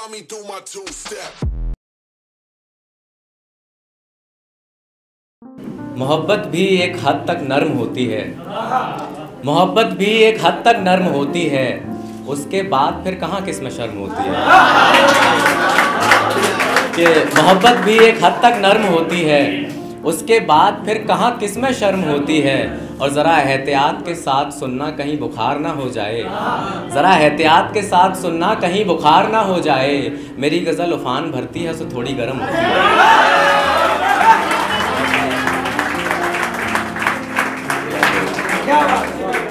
saw me do my two-step. मोहब्बत भी एक हद तक नर्म होती है, मोहब्बत भी एक हद तक नर्म होती है, उसके बाद फिर कहाँ किसमें शर्म होती है। कि मोहब्बत भी एक हद तक नर्म होती है, उसके बाद फिर कहाँ किसमें शर्म होती है। और ज़रा एहतियात के साथ सुनना कहीं बुखार ना हो जाए, ज़रा एहतियात के साथ सुनना कहीं बुखार ना हो जाए। मेरी गज़ल उफान भरती है तो थोड़ी गर्म होती है।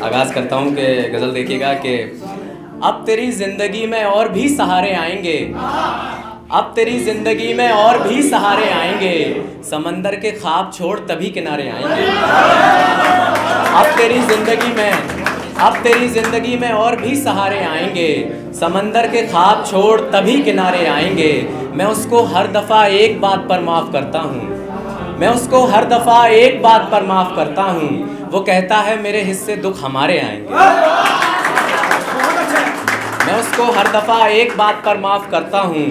आगाज़ करता हूँ कि गज़ल देखिएगा कि अब तेरी ज़िंदगी में और भी सहारे आएंगे, अब तेरी ज़िंदगी में और भी सहारे आएंगे, समंदर के ख्वाब छोड़ तभी किनारे आएंगे। अब तेरी ज़िंदगी में और भी सहारे आएंगे, समंदर के ख्वाब छोड़ तभी किनारे आएंगे। मैं उसको हर दफ़ा एक बात पर माफ़ करता हूँ, मैं उसको हर दफ़ा एक बात पर माफ़ करता हूँ, वो कहता है मेरे हिस्से दुख हमारे आएंगे। मैं उसको हर दफ़ा एक बात पर माफ़ करता हूँ,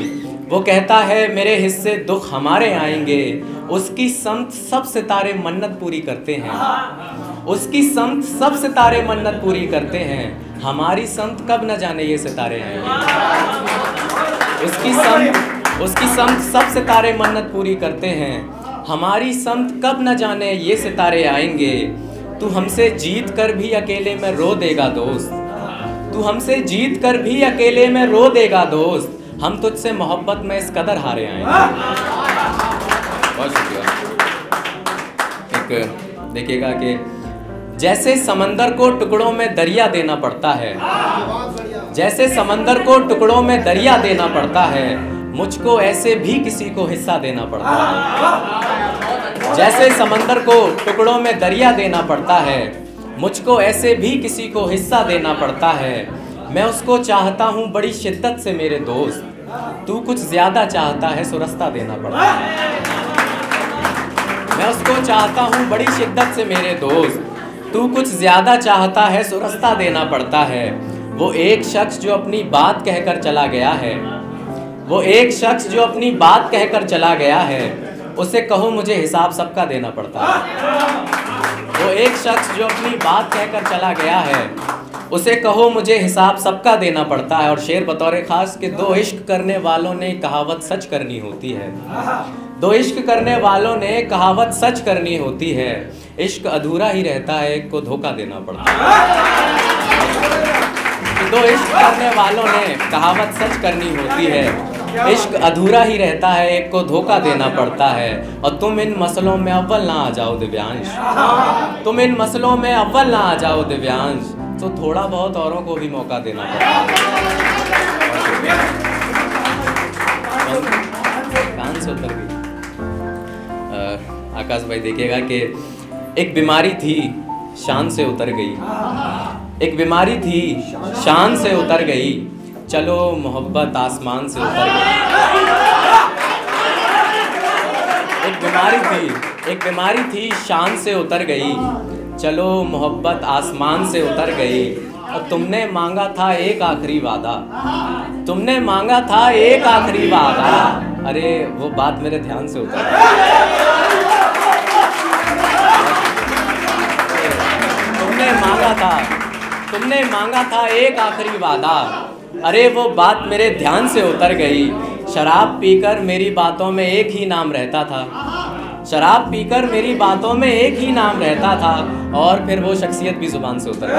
वो कहता है मेरे हिस्से दुख हमारे आएंगे। उसकी समत सब सितारे मन्नत पूरी करते हैं, उसकी समत सब सितारे मन्नत पूरी करते हैं, हमारी समत कब न जाने ये सितारे आएंगे। उसकी समत सब सितारे मन्नत पूरी करते हैं, हमारी समत कब न जाने ये सितारे आएंगे। तू हमसे जीत कर भी अकेले में रो देगा दोस्त, तू हमसे जीत कर भी अकेले में रो देगा दोस्त, हम तुझसे मोहब्बत में इस कदर हारे आएंगे। बहुत शुक्रिया। एक देखिएगा कि जैसे समंदर को टुकड़ों में दरिया देना पड़ता है, जैसे समंदर को टुकड़ों में दरिया देना पड़ता है, मुझको ऐसे भी किसी को हिस्सा देना पड़ता है। जैसे समंदर को टुकड़ों में दरिया देना पड़ता है, मुझको ऐसे भी किसी को हिस्सा देना पड़ता है। मैं उसको चाहता हूँ बड़ी शिद्दत से मेरे दोस्त, तू कुछ ज़्यादा चाहता है सो रास्ता देना पड़ता है। मैं उसको चाहता हूँ बड़ी शिद्दत से मेरे दोस्त, तू कुछ ज़्यादा चाहता है सो रास्ता देना पड़ता है। वो एक शख्स जो अपनी बात कहकर चला गया है, वो एक शख्स जो अपनी बात कहकर चला गया है, उसे कहो मुझे हिसाब सबका देना पड़ता है। वो एक शख्स जो अपनी बात कहकर चला गया है, उसे कहो मुझे हिसाब सबका देना पड़ता है। और शेर बतौर ख़ास कि दो इश्क करने वालों ने कहावत सच करनी होती है, दो इश्क करने वालों ने कहावत सच करनी होती है, इश्क अधूरा ही रहता है एक को धोखा देना पड़ता है। दो इश्क करने वालों ने कहावत सच करनी होती है, इश्क अधूरा ही रहता है एक को धोखा देना पड़ता है। और तुम इन मसलों में अव्वल ना आ जाओ दिव्यांश, तुम इन मसलों में अव्वल ना आ जाओ दिव्यांश, तो थोड़ा बहुत औरों को भी मौका देना पड़ता है। कान से उतर गई। आकाश भाई देखिएगा कि एक बीमारी थी शान से उतर गई, एक बीमारी थी शान से उतर गई, चलो मोहब्बत आसमान से उतर गई। एक बीमारी थी शान से उतर गई, चलो मोहब्बत आसमान से उतर गई। और तुमने मांगा था एक आखिरी वादा, तुमने मांगा था एक आखिरी वादा, अरे वो बात मेरे ध्यान से उतर गई। तुमने मांगा था एक आखिरी वादा, अरे वो बात मेरे ध्यान से उतर गई। शराब पीकर मेरी बातों में एक ही नाम रहता था, शराब पीकर मेरी बातों में एक ही नाम रहता था, और फिर वो शख्सियत भी ज़ुबान से उतर गई।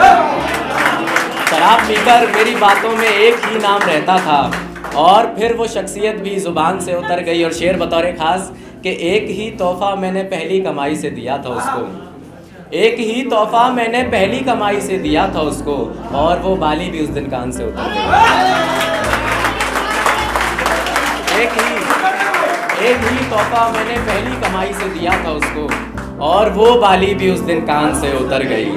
शराब पीकर मेरी बातों में एक ही नाम रहता था, और फिर वो शख्सियत भी ज़ुबान से उतर गई। और शेर बतौर ख़ास कि एक ही तोहफ़ा मैंने पहली कमाई से दिया था उसको, एक ही तोहफ़ा मैंने पहली कमाई से दिया था उसको, और वो बाली भी उस दिन कान से उतर गई। एक ही तोहफ़ा मैंने पहली कमाई से दिया था उसको, और वो बाली भी उस दिन कान से उतर गई।